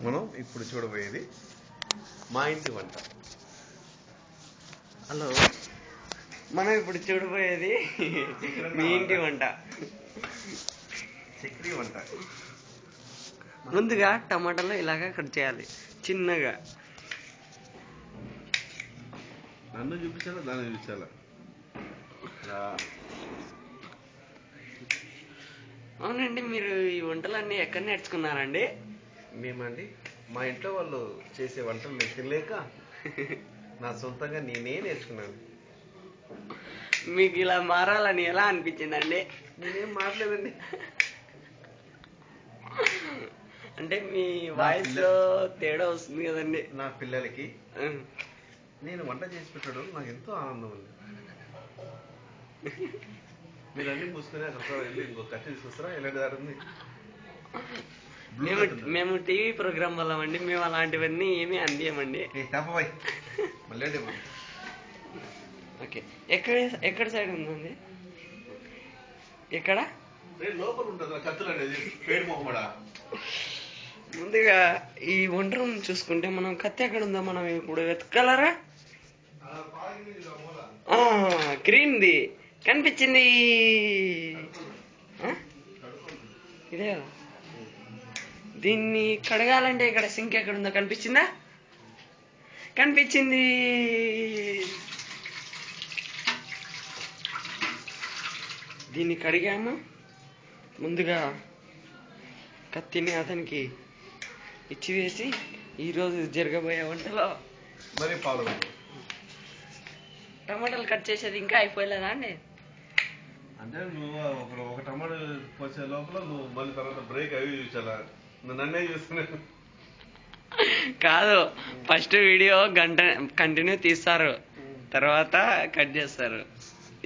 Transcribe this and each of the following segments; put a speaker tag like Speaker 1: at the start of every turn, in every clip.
Speaker 1: మనం ఇప్పుడు చూడబోయేది మా ఇంటి వంట.
Speaker 2: హలో, మనం ఇప్పుడు చూడబోయేది మీ ఇంటి వంట.
Speaker 1: చక్రీ వంట.
Speaker 2: ముందుగా టమాటాలు ఇలాగా కట్ చేయాలి చిన్నగా.
Speaker 1: నన్ను చూపించాలా దాన్ని చూపించాలా?
Speaker 2: అవునండి, మీరు ఈ వంటలన్నీ ఎక్కడ నేర్చుకున్నారండి?
Speaker 1: మేమండి మా ఇంట్లో వాళ్ళు చేసే వంటలు నేను తినలేక నా సొంతంగా నేనే నేర్చుకున్నాను.
Speaker 2: మీకు ఇలా మారాలని ఎలా అనిపించిందండి?
Speaker 1: నేనేం మారలేదండి.
Speaker 2: అంటే మీ వాయిస్ లో తేడా వస్తుంది కదండి.
Speaker 1: నా పిల్లలకి నేను వంట చేసి పెట్టడం నాకు ఎంతో ఆనందం ఉంది. మీరు అన్ని మూసుకునే అక్కడ వెళ్ళి ఇంకో కత్తి తీసుకొస్తారా? ఎలాంటి దారి ఉంది?
Speaker 2: మేము టీవీ ప్రోగ్రామ్ వల్ల అండి, మేము అలాంటివన్నీ ఏమీ అందియమండి. ఓకే, ఎక్కడ సైడ్ ఉందండి? ఎక్కడ
Speaker 1: లోపల ఉంటుంది కత్తులు అనేది పేరు మొహమ్మడా.
Speaker 2: ముందుగా ఈ వంట రూమ్ చూసుకుంటే మనం కత్తి ఎక్కడ ఉందో మనం ఇప్పుడు వెతకగలరా? గ్రీన్ది కనిపించింది. ఇదే కదా. దీన్ని కడగాలంటే ఇక్కడ సింక్ ఎక్కడ ఉందో కనిపించిందా? కనిపించింది. దీన్ని కడిగాము. ముందుగా కత్తిని అతనికి ఇచ్చివేసి ఈరోజు జరగబోయే వంటలో
Speaker 1: మరి పాలు
Speaker 2: టమాటాలు కట్ చేసేది ఇంకా అయిపోయలేదా అండి?
Speaker 1: అంటే నువ్వు ఒక టమాటా వచ్చే లోపల నువ్వు మళ్ళీ తర్వాత బ్రేక్ అవి చూసాలా? నన్నే చూస్తున్నాను.
Speaker 2: కాదు, ఫస్ట్ వీడియో గంట కంటిన్యూ తీస్తారు, తర్వాత కట్ చేస్తారు.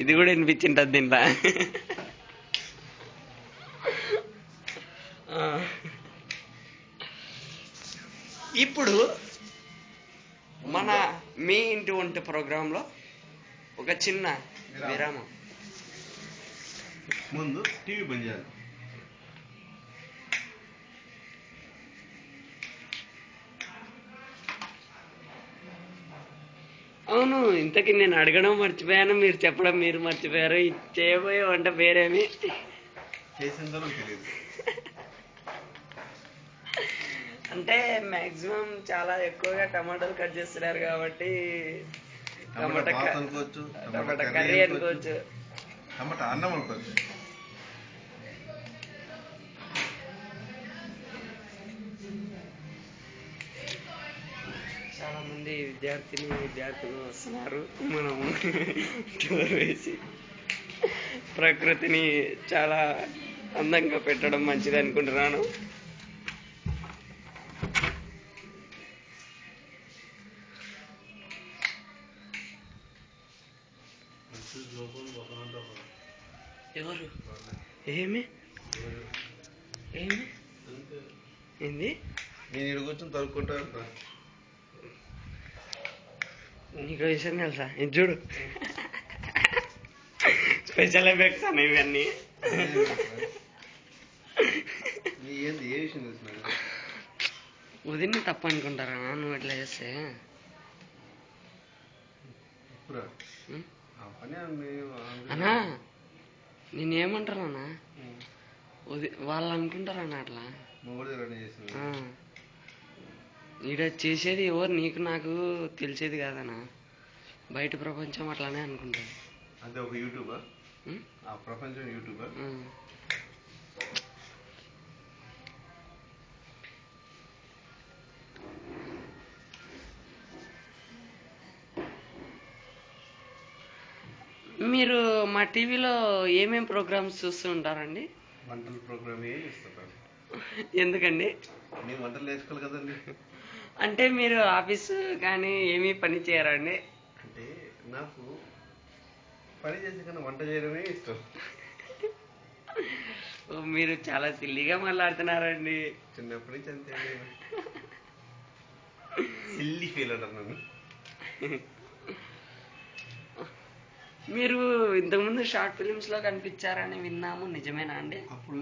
Speaker 2: ఇది కూడా వినిపించింటది దీంట్లో. ఇప్పుడు మన మీ ఇంటి వంట ప్రోగ్రాంలో ఒక చిన్న విరామం.
Speaker 1: ముందు టీవీ బంద్ చేయాలి.
Speaker 2: అవును, ఇంతకీ నేను అడగడం మర్చిపోయాను, మీరు చెప్పడం మీరు మర్చిపోయారు. చేయబోయే వంట పేరేమి?
Speaker 1: చేసిందో తెలియదు.
Speaker 2: అంటే మాక్సిమం చాలా ఎక్కువగా టమాటాలు కట్ చేస్తున్నారు కాబట్టి టమాటా
Speaker 1: అనుకోవచ్చు,
Speaker 2: టమాటా కర్రీ అనుకోవచ్చు,
Speaker 1: టమాటా అన్నం అనుకోవచ్చు.
Speaker 2: చాలా మంది విద్యార్థులు వస్తున్నారు. మనం టూర్ వేసి ప్రకృతిని చాలా అందంగా పెట్టడం మంచిది అనుకుంటున్నాను. ఎవరు? ఏమి ఏంది?
Speaker 1: నేను ఇక్కడ కూర్చొని తరుక్కుంటా.
Speaker 2: నీకు విషయం తెలుసా? ఇది చూడు, స్పెషల్ ఎఫెక్ట్స్ అన్న ఇవన్నీ.
Speaker 1: ఏ విషయం తెలుసు?
Speaker 2: వదిన్ని తప్ప అనుకుంటారా నువ్వు ఎట్లా చేస్తే? అన్నా నేనేమంటారన్నా, వాళ్ళు అనుకుంటారన్నా అట్లా. ఈడ చేసేది ఎవరు? నీకు నాకు తెలిసేది కాదన్నా, బయట ప్రపంచం అట్లానే అనుకుంటారు.
Speaker 1: అంటే ఒక యూట్యూబర్, ఆ ప్రపంచం యూట్యూబర్.
Speaker 2: మీరు మా టీవీలో ఏమేం ప్రోగ్రామ్స్ చూస్తూ ఉంటారండి?
Speaker 1: వంటల ప్రోగ్రామ్ ఏం ఇస్తుంటారు?
Speaker 2: ఎందుకండి?
Speaker 1: మేము వంటలు నేర్చుకోవాలి కదండి.
Speaker 2: అంటే మీరు ఆఫీసు కానీ ఏమీ పని చేయరండి?
Speaker 1: అంటే నాకు పని చేసే కన్నా వంట చేయడమే ఇష్టం.
Speaker 2: మీరు చాలా సిల్లీగా మాట్లాడుతున్నారండి.
Speaker 1: చిన్నప్పటి నుంచి అంతే. సిల్లీ ఫీల్ అంటారు నన్ను.
Speaker 2: మీరు ఇంతకుముందు షార్ట్ ఫిలిమ్స్ లో కనిపించారని విన్నాము, నిజమేనా అండి?
Speaker 1: అప్పుడు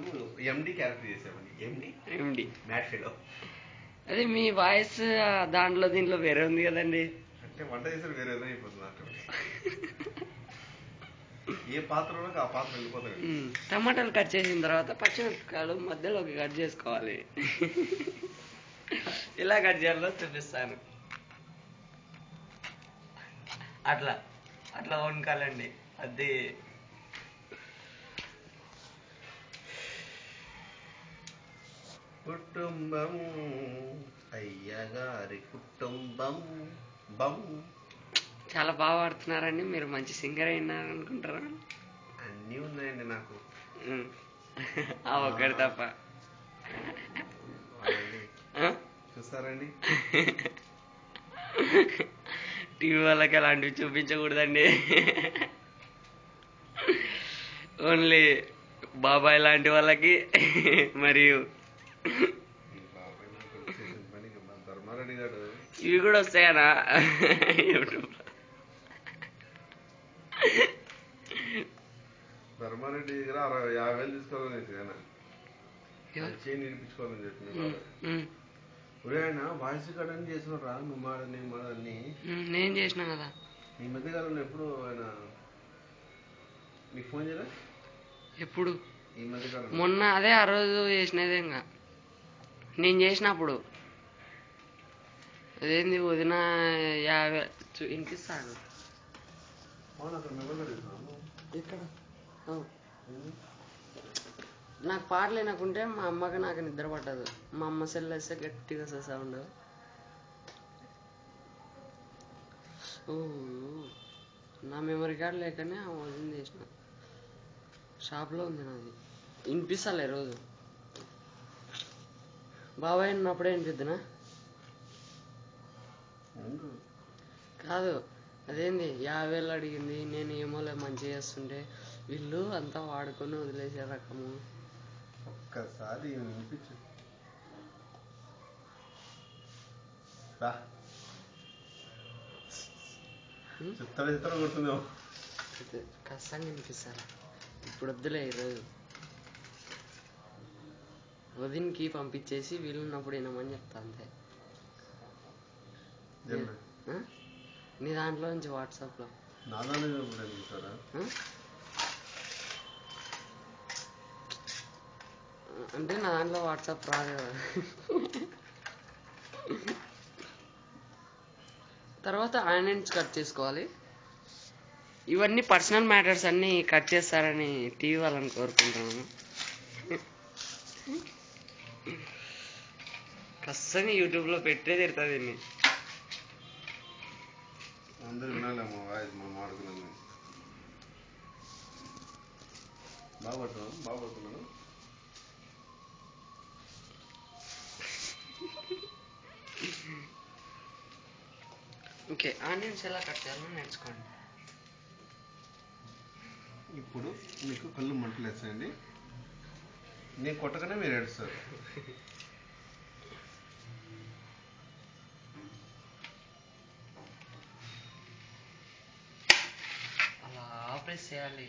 Speaker 1: ఎండి క్యారెక్టర్ చేసామండి. ఎండి
Speaker 2: ఎండి
Speaker 1: మ్యాట్ ఫెలో.
Speaker 2: అదే మీ వాయిస్ దాంట్లో దీంట్లో వేరే ఉంది కదండి.
Speaker 1: అంటే వంట చేసేది వేరే ఏదో అయిపోతుంది అక్కడ. ఏ పాత్రలో ఆ పాత్ర వెళ్ళిపోతాయి.
Speaker 2: టమాటాలు కట్ చేసిన తర్వాత పచ్చిమిరపకాయలు మధ్యలోకి కట్ చేసుకోవాలి. ఇలా కట్ చేయాలో చూపిస్తాను. అట్లా అట్లా వంకాలండి. అది
Speaker 1: కుటుంబం అయ్యగారి కుటుంబం బం.
Speaker 2: చాలా బాగా పాడుతున్నారండి. మీరు మంచి సింగర్ అయినారు అనుకుంటారా?
Speaker 1: అన్నీ ఉన్నాయండి నాకు.
Speaker 2: ఆ ఒక్కటి తప్ప.
Speaker 1: చూస్తారండి,
Speaker 2: టీవీ వాళ్ళకి అలాంటివి చూపించకూడదండి. ఓన్లీ బాబాయ్ లాంటి వాళ్ళకి మరియు
Speaker 1: ధర్మారెడ్డి గారు
Speaker 2: ఇవి కూడా వస్తాయనా యూట్యూబ్?
Speaker 1: ధర్మారెడ్డి దగ్గర 50,000 తీసుకోవాలని చేయి నిడిపించుకోవాలని చెప్పి ఆయన వాయిస్ రికార్డ్ అని చేసినరా? నువ్వు మాడని మాడని
Speaker 2: నేను చేసినా కదా.
Speaker 1: ఈ మధ్యకాలంలో ఎప్పుడు ఆయన నీకు ఫోన్ చేయలే?
Speaker 2: ఎప్పుడు?
Speaker 1: ఈ మధ్యకాలం
Speaker 2: మొన్న అదే ఆ రోజు చేసినదే. ఇంకా నేను చేసినప్పుడు అదేంది వదిన 50 వినిపిస్తాను.
Speaker 1: అవును, అక్కడ మెమరీ
Speaker 2: ఇక్కడ నాకు పాటలు వినకుంటే మా అమ్మకి నాకు నిద్ర పట్టదు. మా అమ్మ సెల్ వేస్తే గట్టిగా వస్తుంది సౌండ్. నా మెమరీ కార్డు లేకనే వదిన చేసిన. షాప్లో ఉంది నాది. వినిపిస్తాలే రోజు. బాబాయ్ ఉన్నప్పుడే వినిపిద్దునా? కాదు, అదేంది 50,000 అడిగింది. నేను ఏమోలే మంచిగా చేస్తుంటే వీళ్ళు అంతా వాడుకొని వదిలేసే రకము.
Speaker 1: ఒక్కసారి వినిపించు. చిత్ర చిత్ర కొడుతుందేమో.
Speaker 2: కష్టంగా వినిపిస్తారా? ఇప్పుడు వద్దులే. ఈరోజు వదిన్కి పంపించేసి వీళ్ళున్నప్పుడు వినమని చెప్తా అంతే. నీ దాంట్లో నుంచి వాట్సాప్లో అంటే నా దాంట్లో వాట్సాప్ రాదు కదా. తర్వాత ఆనియన్స్ కట్ చేసుకోవాలి. ఇవన్నీ పర్సనల్ మ్యాటర్స్ అన్నీ కట్ చేస్తారని టీవీ వాళ్ళని కోరుకుంటున్నాను. కష్టంగా యూట్యూబ్లో పెట్టే తిడుతుంది దీన్ని.
Speaker 1: అందరూ వినాలేమో వాయిస్ మనం ఆడుకున్నాను. బాగుపడుతున్నాను.
Speaker 2: ఓకే, ఆనియన్స్ ఎలా కట్ చేయాలో నేర్చుకోండి.
Speaker 1: ఇప్పుడు మీకు కళ్ళు మంటలు వేస్తాయండి. నేను కొట్టగానే మీరు ఏడుస్తారు.
Speaker 2: అలా ప్రెస్ చేయాలి.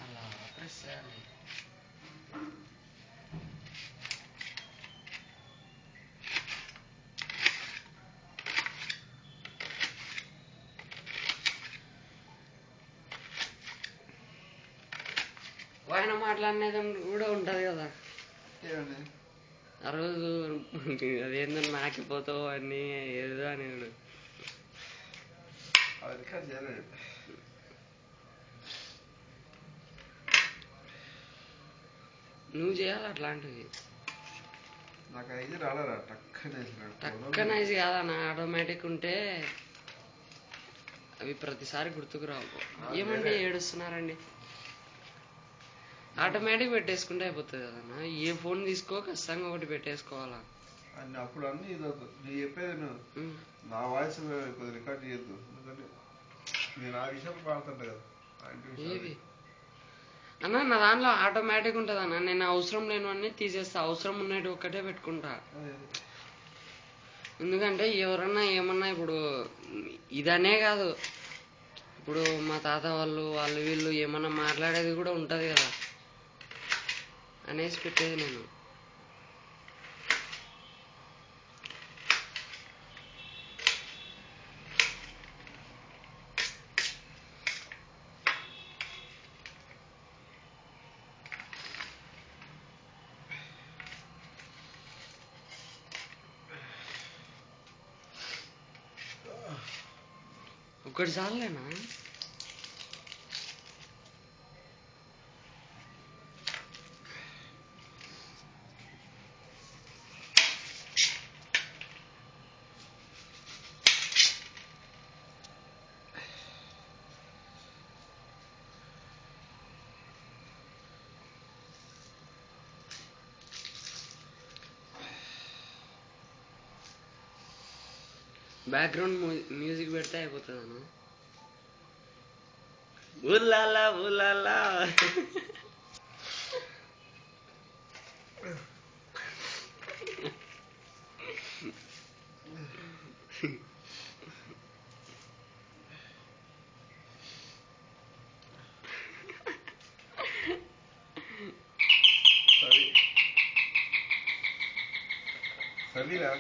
Speaker 2: అలా ప్రెస్ చేయాలి. ఆయన మాట్లాడినది కూడా ఉంటది కదా. ఆ రోజు అదేందో నాకిపోతావు అని ఏదో అనేవాడు. నువ్వు చేయాలి అట్లాంటివి.
Speaker 1: నాకు ఐదు రాలేరా?
Speaker 2: టక్కనైజ్ కాదన్న, ఆటోమేటిక్ ఉంటే అవి ప్రతిసారి గుర్తుకు రావు. ఏమండి ఏడుస్తున్నారండి? ఆటోమేటిక్ పెట్టేసుకుంటే అయిపోతుంది కదన్నా. ఏ ఫోన్ తీసుకో ఖచ్చితంగా ఒకటి పెట్టేసుకోవాలా.
Speaker 1: అప్పుడు అన్ని ఇది నేను చెప్పేది నా వాయిస్ కొద్దిగా రికార్డ్ చేయొద్దు. ఎందుకంటే నేను ఆ విషయం వాడుతుంటా కదా.
Speaker 2: ఏది అన్నా నా దాంట్లో ఆటోమేటిక్ ఉంటుంది అన్న. నేను అవసరం లేనివన్నీ తీసేస్తా, అవసరం ఉన్నట్టు ఒక్కటే పెట్టుకుంటా. ఎందుకంటే ఎవరన్నా ఏమన్నా ఇప్పుడు ఇదనే కాదు, ఇప్పుడు మా తాత వాళ్ళు వీళ్ళు ఏమన్నా మాట్లాడేది కూడా ఉంటుంది కదా. అనేసి పెట్టేది నేను. ఒకటి చాలేనా? బ్యాక్గ్రౌండ్ మ్యూజిక్ పెడితే అయిపోతుందను. ఉల్లాలా ఉల్లాలా.
Speaker 1: సవిరా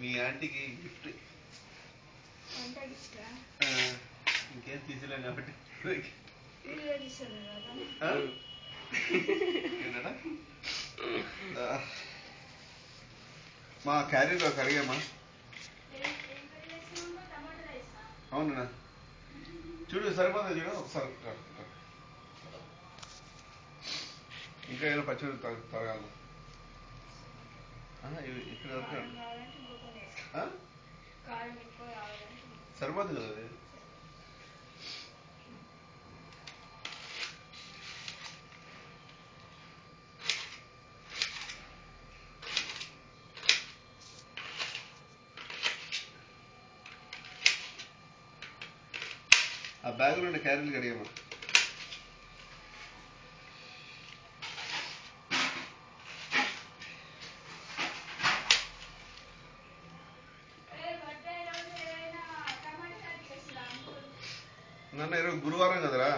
Speaker 1: మీ ఆంటీకి గిఫ్ట్. ఇంకేం తీసేలేం కాబట్టి మా క్యారీలో కడిగామా? అవునా? చూడు సరిపోతుంది. చూడు ఒకసారి ఇంకా ఏమైనా పచ్చిమిరపకాయలు తరగాలి. ఇక్కడ సరిపోతుంది కదా అది. ఆ బ్యాగులో ఉండే క్యారీలు కడిగామా? నన్ను ఈరోజు గురువారం కదరా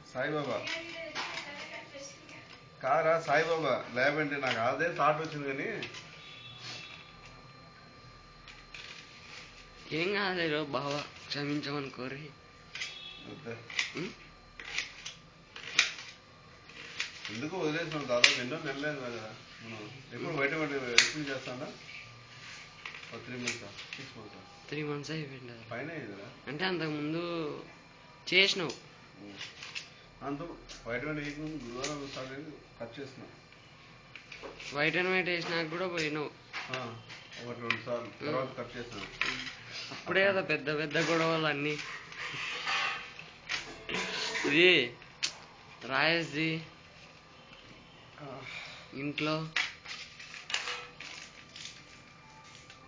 Speaker 1: సాయిబాబా. కారా సాయిబాబా ల్యాబ్ అంటే నాకు అదే థాట్ వచ్చింది. కానీ
Speaker 2: ఏం కాదు బావా, క్షమించమని కోరి.
Speaker 1: ఎందుకు వదిలేసినాం దాదాపు ఎన్నో నెలలేదు కదా. మనం ఎప్పుడు బయట ఎప్పుడు చేస్తాడా? 3 months 6 months
Speaker 2: 3 months అయిపోయింది
Speaker 1: పైన కదా.
Speaker 2: అంటే అంతకుముందు చేసినావు.
Speaker 1: అంత వైట్ అండ్ వైట్ గురువారం కట్ చేసినావు.
Speaker 2: వైట్ అండ్ వైట్ వేసినాక కూడా పోయినావు
Speaker 1: 1-2 సార్లు. తర్వాత కట్ చేసినావు.
Speaker 2: అప్పుడే కదా పెద్ద పెద్ద గొడవలు అన్నీ. ఇది రాయేసి ఇంట్లో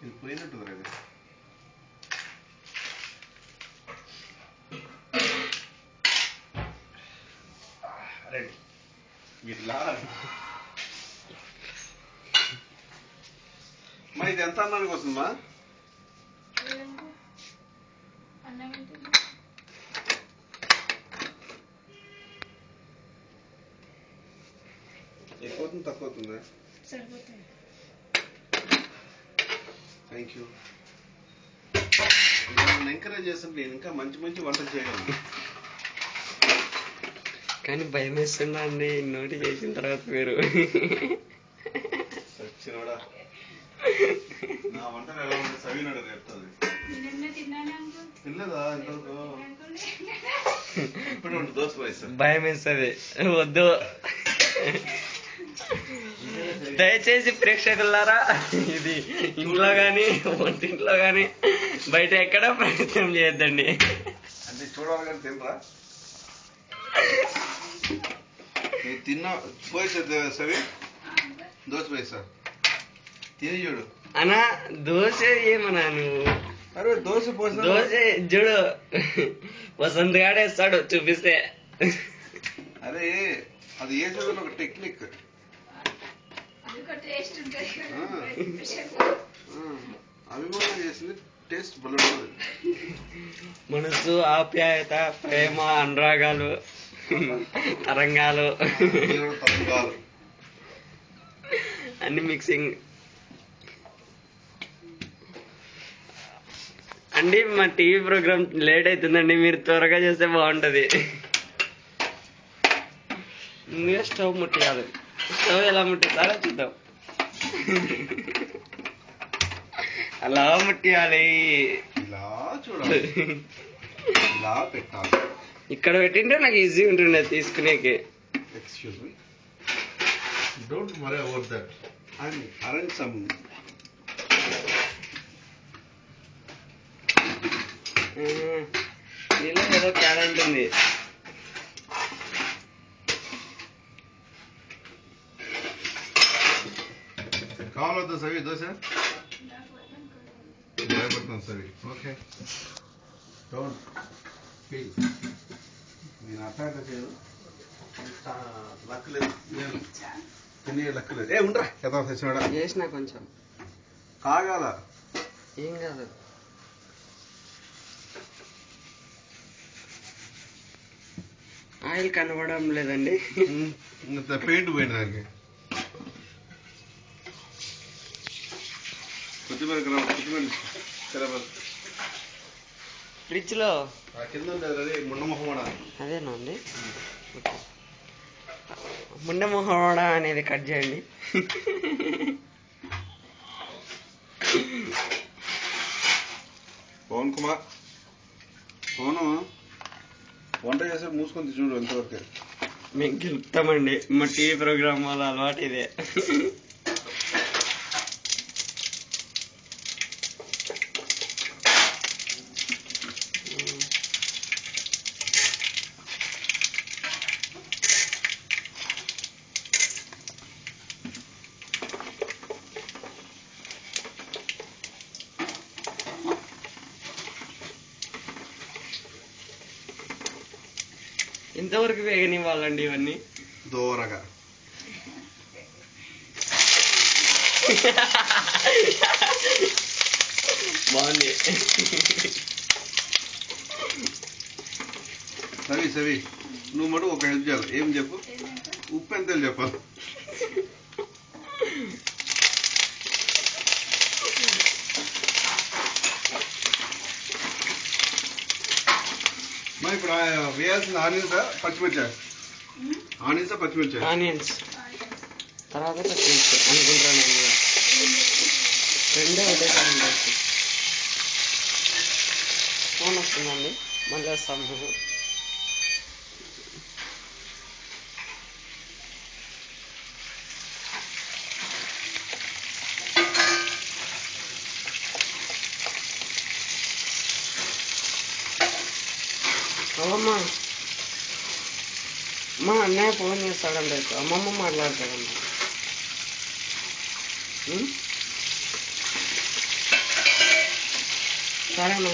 Speaker 1: ఇది పోయినట్టు అది. రెడీ ఇట్లా మా ఇది ఎంత అన్నానికి వస్తుందమ్మా? ఎక్కువ అవుతుంది తక్కువ అవుతుందా?
Speaker 3: సరిపోతుంది.
Speaker 1: Thank you. నన్ను ఎంకరేజ్ చేస్తుంటే నేను ఇంకా మంచి మంచి వంటలు చేయగలను.
Speaker 2: కానీ భయం వేస్తున్నా అండి నోటి చేసిన తర్వాత మీరు.
Speaker 1: సచ్చినోడా నా వంటలు ఎలా ఉంటుంది సవినోడు చెప్తుంది. తినలేదా ఇంతవరకు? ఇప్పుడు ఉంటుంది దోశ వేస్తా.
Speaker 2: భయం వేస్తుంది. వద్దు. దయచేసి ప్రేక్షకులారా ఇది ఇంట్లో గాని వంటింట్లో గాని బయట ఎక్కడ ప్రయత్నం చేయొద్దండి.
Speaker 1: అంటే చూడాలి కానీ తినరా? నువ్వు తిన్నా పోయిస్తా సవి దోశ పోయిస్తా తిని చూడు.
Speaker 2: అన్నా దోశ ఏమన్నా నువ్వు?
Speaker 1: అరే దోశ పోసా.
Speaker 2: దోశ చూడు వసంత్ గాడేస్తాడు చూపిస్తే.
Speaker 1: అరే అది వేసేది ఒక టెక్నిక్. అభిమానం చేసింది టేస్ట్ బలపడదు.
Speaker 2: మనసు, ఆప్యాయత, ప్రేమ, అనురాగాలు, తరంగాలు అన్ని మిక్సింగ్ అండి. మా టీవీ ప్రోగ్రామ్ లేట్ అవుతుందండి, మీరు త్వరగా చేస్తే బాగుంటది. ముందుగా స్టవ్ ముట్టియాలి. స్టవ్ ఎలా ముట్టిస్తారో చూద్దాం. అలా ముట్టియాలి,
Speaker 1: ఇలా చూడాలి, ఇలా పెట్టాలి.
Speaker 2: ఇక్కడ పెట్టింటే నాకు ఈజీ ఉంటుండే తీసుకునేకి.
Speaker 1: Excuse me, don't worry about that. And arrange some.
Speaker 2: దీనిలో ఏదో తేడా ఉంటుంది.
Speaker 1: కావాలొద్దా సవి దోశ? భయపడుతున్నాను సవి. Okay, don't feel. నేను అట్లా చేయను, లక్ లేదు, నేను తినే లక్ లేదు. ఏ ఉంటా కదా తెచ్చినాడా?
Speaker 2: చేసిన కొంచెం
Speaker 1: కాగాల
Speaker 2: ఏం కాదు. ఆయిల్ కనబడడం లేదండి.
Speaker 1: ఇంత పెయింట్ పోయింది దానికి.
Speaker 2: ఫ్రిడ్జ్ లో
Speaker 1: కింద ముండ మొహమడా.
Speaker 2: అదేనా అండి? ముండ మొహమడా అనేది కట్ చేయండి.
Speaker 1: పవన్ కుమార్, పవను వంట చేసే మూసుకొని చూడు ఎంతవరకే.
Speaker 2: మేము గెలుపుతామండి, మా టీవీ ప్రోగ్రామ్ వల్ల అలవాటు ఇదే. ఇంతవరకు వేగనివ్వాలండి ఇవన్నీ
Speaker 1: దూరగా.
Speaker 2: బాగుంది.
Speaker 1: సవి సవి, నువ్వు మటు ఒక హెల్ప్ చేయాలి. ఏం చెప్పు? ఉప్పు ఎంత చెప్పాలి? ఇప్పుడు వేయాల్సిన ఆనియన్సా పచ్చిమిర్చా? ఆనియన్సా పచ్చిమిర్చా?
Speaker 2: ఆనియన్స్ తర్వాత పచ్చిమిర్చి అనుకుంటాను. రెండే ఒకటేసారి ఉండొచ్చు. ఫోన్ వస్తుందండి, మళ్ళీ వస్తాం మేము. అమ్మమ్మ, మా అన్నయ్య ఫోన్ చేస్తాడంట, అమ్మమ్మ మాట్లాడతాడంట. సరేనా?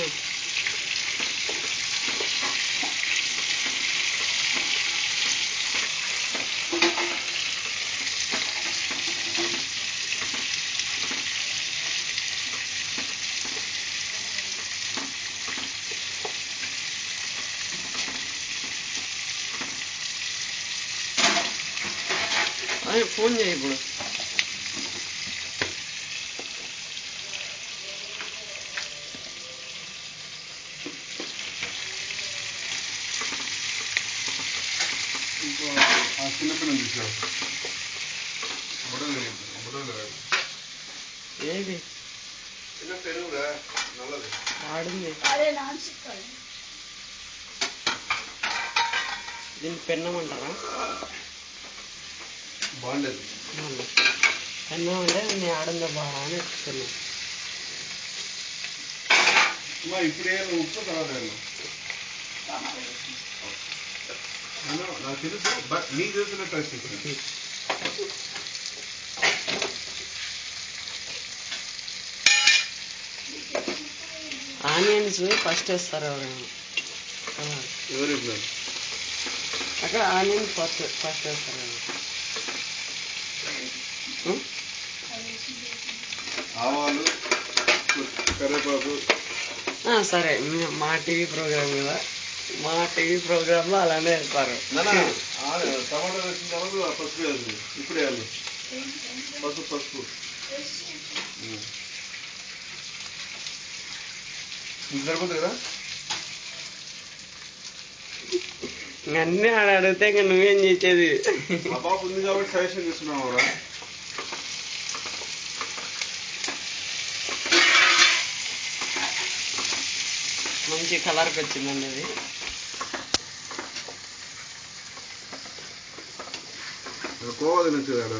Speaker 2: ఫోన్ చేయి ఇప్పుడు.
Speaker 1: చిన్నపిల్లలు చూసావు
Speaker 2: ఏది
Speaker 1: చిన్న పెరుగుగా నల్లది
Speaker 2: ఆడింది. దీన్ని పెన్నమంటారా?
Speaker 1: బాగుండేది.
Speaker 2: పెన్నం అంటే నేను ఆడిందో బాగా అని పెన్నం.
Speaker 1: ఇప్పుడే ఉప్పు తర్వాత నాకు తెలుసు, బట్ నీకు తెలిసిన టెస్ట్.
Speaker 2: ఆనియన్స్ ఫస్ట్ వేస్తారు ఎవరైనా.
Speaker 1: ఎవరు
Speaker 2: అక్కడ ఆనియన్ ఫస్ట్ వేస్తారు కదా.
Speaker 1: ఆవాలు, కరివేపాకు.
Speaker 2: సరే, మా టీవీ ప్రోగ్రామ్ కదా, మా టీవీ ప్రోగ్రాంలో అలానే వేస్తారు.
Speaker 1: టమాటా వేసిన తర్వాత పసుపు వేయాలి. ఇప్పుడు వేయాలి పసుపు. సరిపోతుంది కదా.
Speaker 2: అన్నీ ఆడ అడిగితే ఇంకా నువ్వేం చేసేది.
Speaker 1: ఆ బాబు ఉంది కాబట్టి సజెషన్ చేస్తున్నావు రా.
Speaker 2: మంచి కలర్కి వచ్చిందండి అది.
Speaker 1: కోవా తినచ్చు కదా.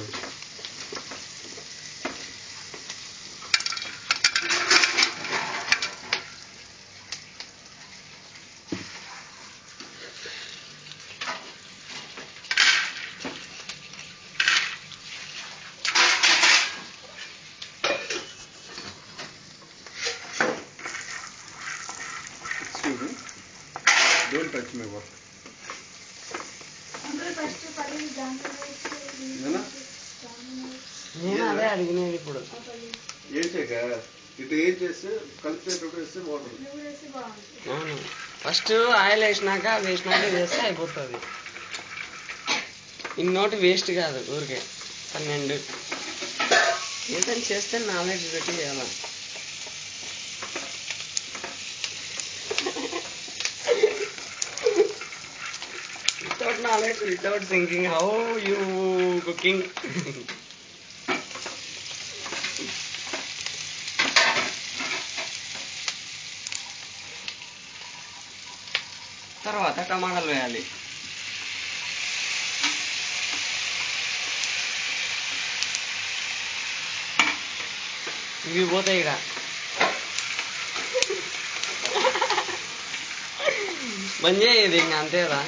Speaker 1: Don't touch my work.
Speaker 2: నేను అదే అడిగినది ఇప్పుడు.
Speaker 1: వేసాక ఇటు ఏం చేస్తే కలిపేటప్పుడు వేస్తే బాగుంటుంది.
Speaker 2: అవును, ఫస్ట్ ఆయిల్ వేసినాక అది వేసినాక వేస్తే అయిపోతుంది. ఇన్నోటి వేస్ట్ కాదు ఊరికే. 12 ఏదైనా చేస్తే నాలెడ్జ్ పెట్టి చేయాలి. Without knowledge, without thinking, how you cooking? తర్వాత టమాటాలు వేయాలి. ఇవి పోతాయి ఇక. బంద్ చేయదు ఇంకా, అంతే కదా.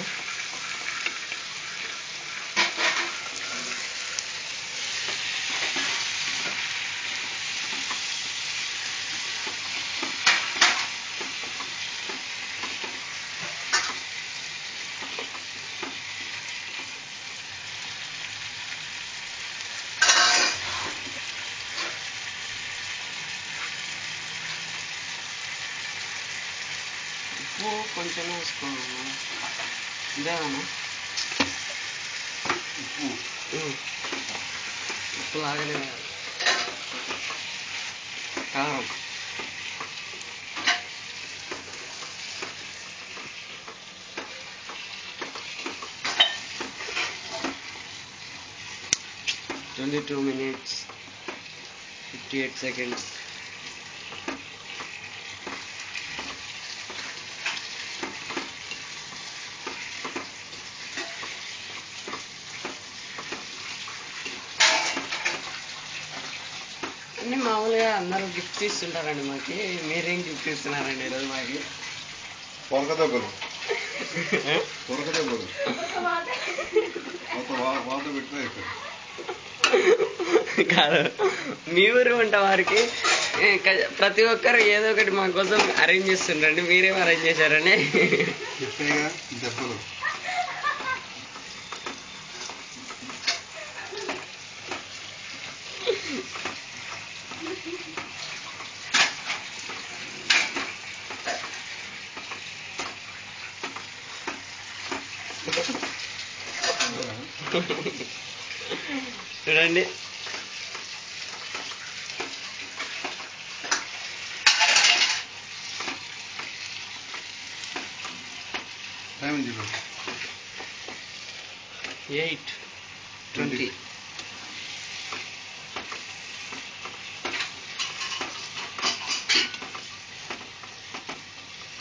Speaker 2: ఉప్పు కొంచెం వేసుకోవాలి. ఇదేనా ఉప్పు లాగానే వేయాలి. కారం, $22 minutes 58 seconds. అన్నీ మామూలుగా అందరూ గిఫ్ట్ ఇస్తుంటారండి మాకి. మీరేం గిఫ్ట్ ఇస్తున్నారండి ఈరోజు మాకి?
Speaker 1: పొరకదెబ్బలు వాత పెట్టినా
Speaker 2: కాదు, మీ ఊరు వంట వారికి ప్రతి ఒక్కరు ఏదో ఒకటి మా కోసం అరేంజ్ చేస్తుండండి. మీరేం అరేంజ్ చేశారని.
Speaker 1: దెబ్బలు
Speaker 2: చూడండి.
Speaker 1: టైం
Speaker 2: 8:20.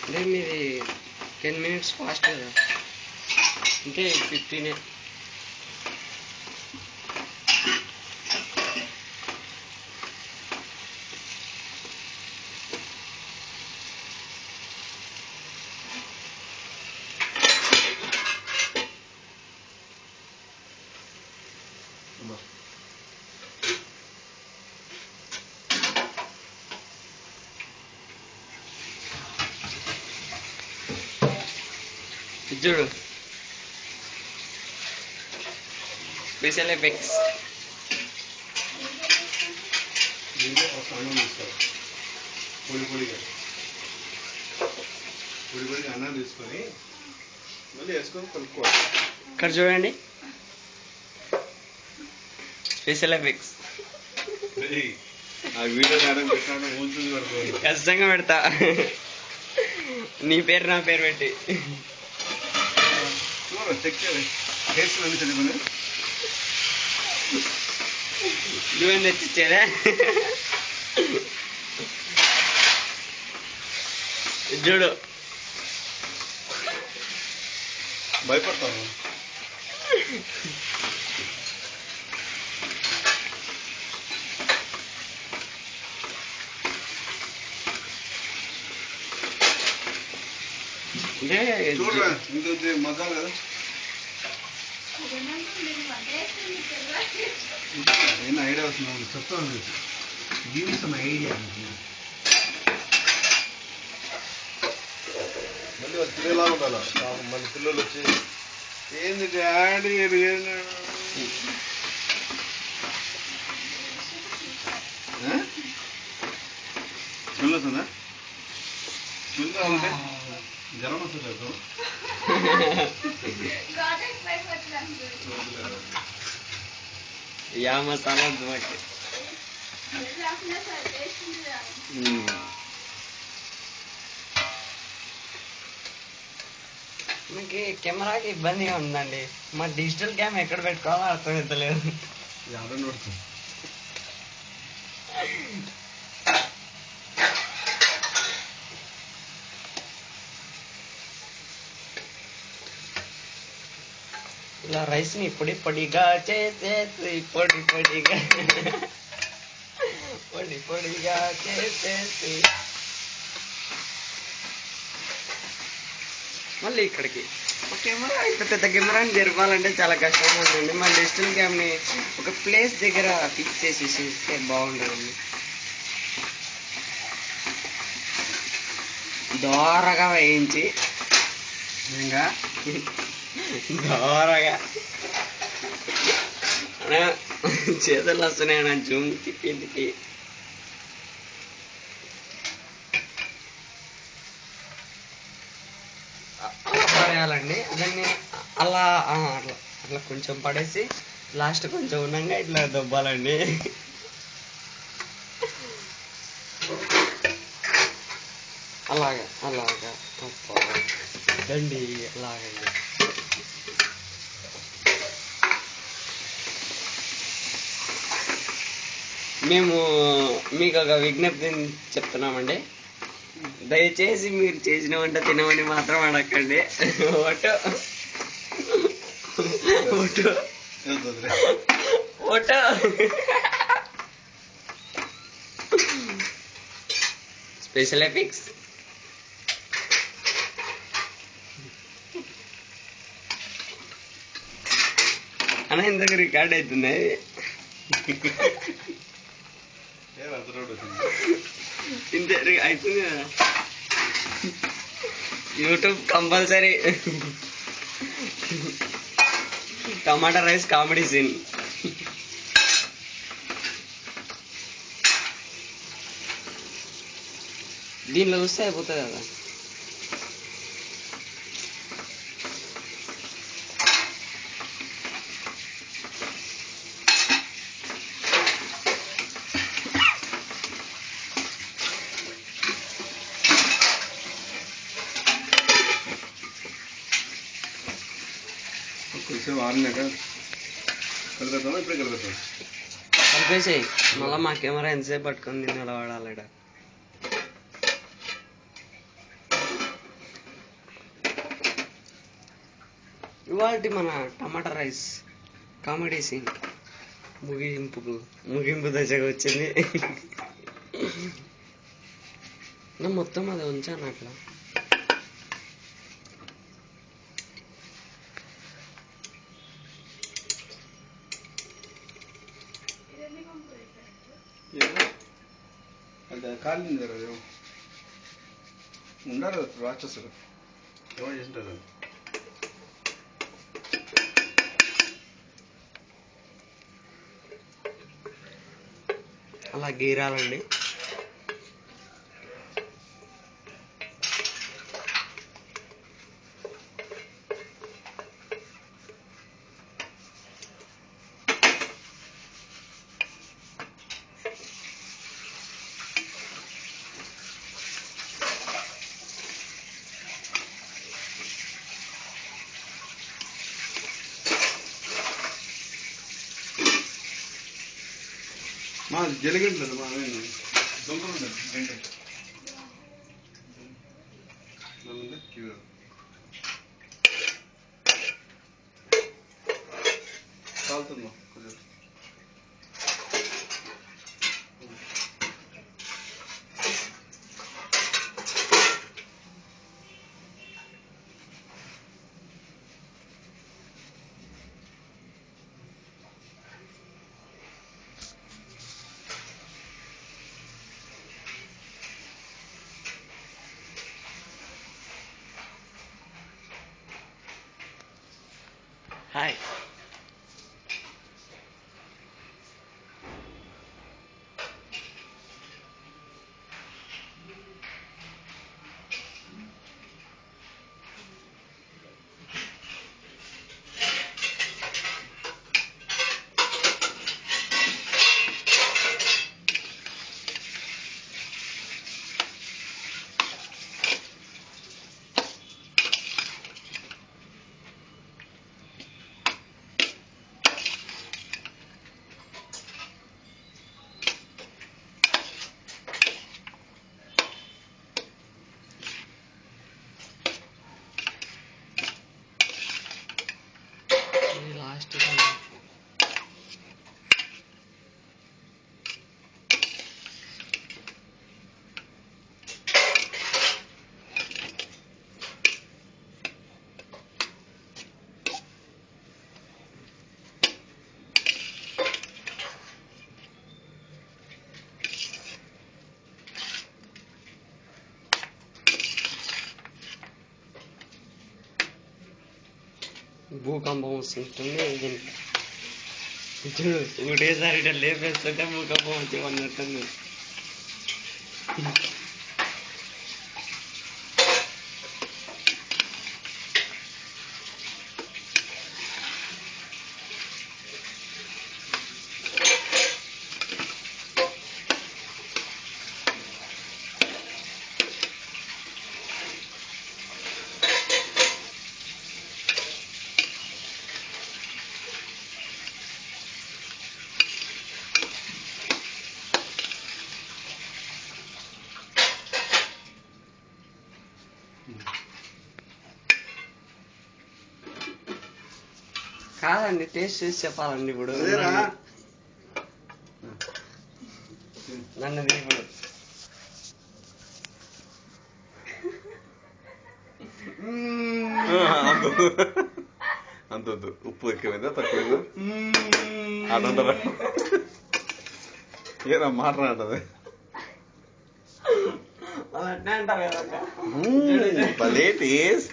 Speaker 2: అంటే మీది 10 minutes ఫాస్ట్ కదా, అంటే 8:15. చూడు స్పెషల్ ఎఫెక్ట్స్.
Speaker 1: దీంట్లో ఫస్ట్ అన్నం తీసుకోవాలి. పొడిగా అన్నం తీసుకొని మళ్ళీ వేసుకొని కలుపుకోవాలి.
Speaker 2: ఇక్కడ చూడండి స్పెషల్ ఎఫెక్ట్స్.
Speaker 1: ఆ వీడియో మేడం పెట్టినా ఊంచుంది పడుకోవాలి.
Speaker 2: ఖచ్చితంగా పెడతా. నీ పేరు నా పేరు పెట్టి
Speaker 1: చెక్ చేయాలి. టేస్ట్ అన్ని చదివాను.
Speaker 2: నువ్వేం తెచ్చిచ్చేదే? చూడు
Speaker 1: భయపడతాను. చూడరా ఇంకొద్ది మజా కదా. ఏం ఐడియా వస్తుంది చెప్తాను. Give some idea. మళ్ళీ తినేలా ఉండాలి. మళ్ళీ పిల్లలు వచ్చి ఏంది డాడీ స్మెల్ వస్తుందా? స్మెల్ కావాలంటే జ్వరం వస్తుంది.
Speaker 2: యా మసాలా మాకు మీకు కెమెరాకి ఇబ్బందిగా ఉందండి. మా డిజిటల్ క్యామ్ ఎక్కడ పెట్టుకోవాలో అర్థమవుతలేదు. ఇలా రైస్ ని పొడిగా చేసేసి పొడిగా చేసేసి మళ్ళీ ఇక్కడికి కెమెరా ఇంత పెద్ద కెమెరాని జరపాలంటే చాలా కష్టంగా ఉంటుంది. మన డిజిటల్ క్యామ్ని ఒక ప్లేస్ దగ్గర ఫిక్స్ చేసేసి ఇస్తే బాగుంటుందండి. దోరగా వేయించి దోరగా చేతులు వస్తున్నాయి నా జూమ్ తిప్పి పడేయాలండి. దాన్ని అలా అట్లా కొంచెం పడేసి లాస్ట్ కొంచెం ఉన్నాగా ఇట్లా దొబ్బాలండి. అలాగా దండి అలాగండి. మేము మీకు ఒక విజ్ఞప్తి చెప్తున్నామండి. దయచేసి మీరు చేసిన వంట తినమని మాత్రం అడగండి. ఓటో స్పెషల్ ఎఫెక్ట్స్. అన్న ఇంతకు రికార్డ్ అవుతున్నాయి. ఇంతే అవుతుంది కదా. YouTube compulsory. Tomato rice comedy scene. దీనిలో చూస్తే అయిపోతుంది కదా.
Speaker 1: కొంచెం ఆరినాక కలిపేద్దామా? ఇప్పుడే కలిపేద్దాం.
Speaker 2: కలిపేసేయి. మళ్ళీ మా కెమెరా ఎంతసేపు పట్టుకొని నిలబడాలి. ఇవాళ మన టమాటా రైస్ కామెడీ సీన్ ముగింపు దశగా వచ్చింది. మొత్తం అది ఉంచాను అట్లా.
Speaker 1: అది కాలింది కదా. ఉండాలి రాక్షసులు ఎవరు చేసింటారు.
Speaker 2: అలా గీరాలండి.
Speaker 1: మా జలిగంటలేదు మా దొంగలు ఉండదు గంట కాలుతుందా కొంచెం
Speaker 2: హాయ్. లాస్ట్ భూకంపం వస్తుంటుంది. చూడు ఒకటేసారి ఇట్లా లేపేస్తుంటే భూకంపం వచ్చి అన్నట్టుంది. కాదండి, టేస్ట్ చేసి చెప్పాలండి. ఇప్పుడు నన్నది ఇప్పుడు
Speaker 1: అంత ఉప్పు ఎక్కువైందా తక్కువైందా అదంటారా ఏదో మాట్లాడదు
Speaker 2: అట్నే అంటారు.
Speaker 1: భలే టేస్ట్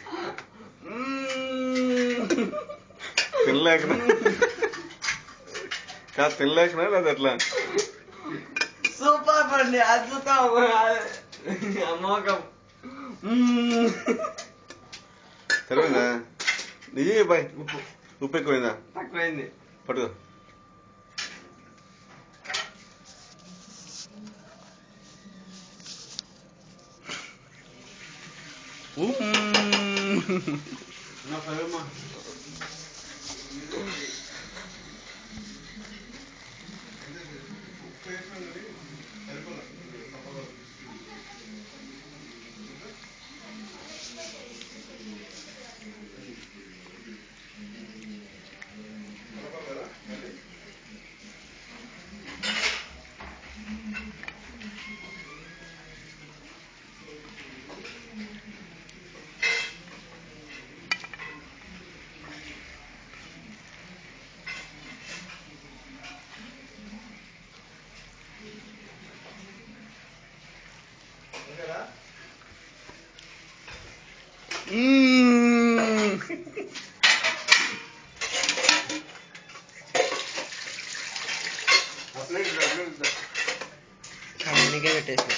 Speaker 1: తినలేకనా కాదు తినలేకనా లేదా ఎట్లా
Speaker 2: సూపర్ అండి, అద్భుతం. అమ్మకం
Speaker 1: సరేనా నిజే బాయ్ ఉప్పు ఉప్పు ఎక్కువైందా
Speaker 2: తక్కువైంది.
Speaker 1: పట్టుకో అట్లే
Speaker 2: దానికే పెట్టేసి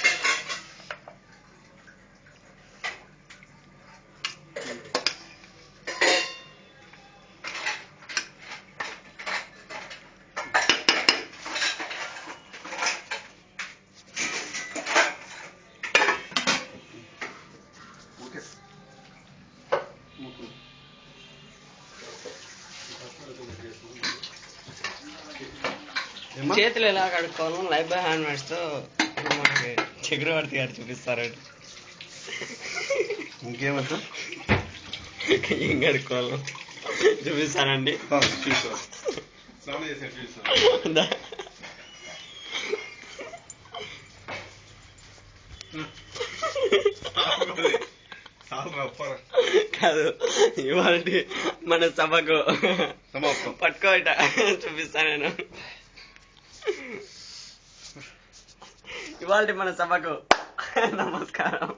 Speaker 2: చేతులు ఎలా కడుక్కోవాలో లైఫ్ బాయ్ హ్యాండ్ వాష్ తో మనకి చక్రవర్తి గారు చూపిస్తారండి.
Speaker 1: ఇంకేమంటా
Speaker 2: ఏం కడుక్కోవాలో చూపిస్తానండి. కాదు, ఇవాళ మన సభకు పట్టుకోట చూపిస్తా నేను. ఇవాళ మన సభకు నమస్కారం.